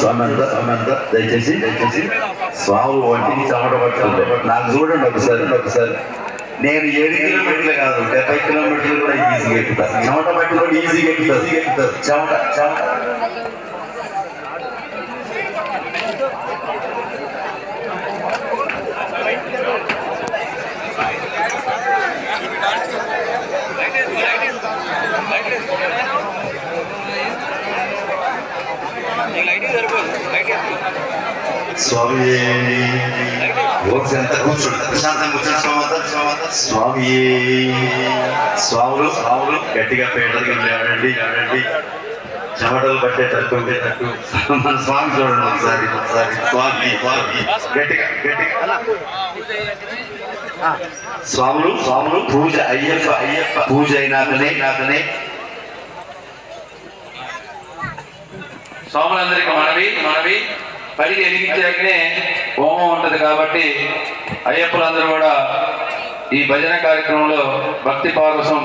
స్వామి దయచేసి స్వామి ఒంటికి చెమట పట్టుకుంటే నాకు చూడండి ఒకసారి నేను 7 కిలోమీటర్లు కాదు 70 కిలోమీటర్లు కూడా ఈజీగా ఎక్కుతాను. చెమట పట్టుకోండి, ఈజీగా ఎక్కుతారు. చెమట స్వామి ఎంత కూర్చోండి, ప్రశాంతంగా కూర్చొని స్వామి స్వాములు గట్టిగా పేటలకి ఆడండి చెమటలు పట్టేటట్టు మన స్వామి చూడండి ఒకసారి స్వామి గట్టిగా స్వాములు పూజ అయ్యప్ప పూజ అయినాకనే స్వాములందరికీ మనవి పడి ఎదిగించాకనే హోమం ఉంటుంది కాబట్టి అయ్యప్పలందరూ కూడా ఈ భజన కార్యక్రమంలో భక్తి పారవశం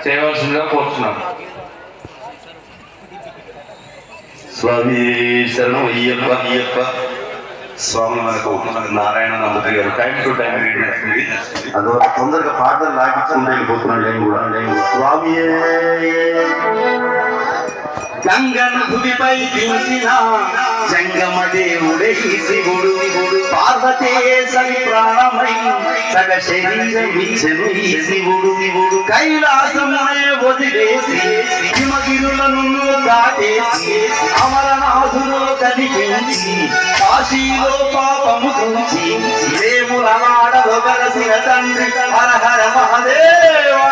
చేయవలసిందిగా కోరుతున్నాం. స్వామి శరణం అయ్యప్ప. స్వామి మనకు నారాయణ నంబతి గారు టైం టు టైం వస్తుంది. అందువల్ల తొందరగా పాటలు లాగించుకుంటూ వెళ్ళిపోతున్నాడు. నేను కూడా స్వామి గంగను భూమిపై చూసిన జంగమ దేవుడే శివుడు పార్వతేశని ప్రాణమై సగ శరీరమిచ్చెను ఈ శివుడు కైలాసమునే వదిలేసి హిమగిరులను దాటేసి అమరనాథులో కనిపించి కాశీలో పాపము తుంచి దేవుల నాడలో వెలసిన తండ్రి హర హర మహదేవా.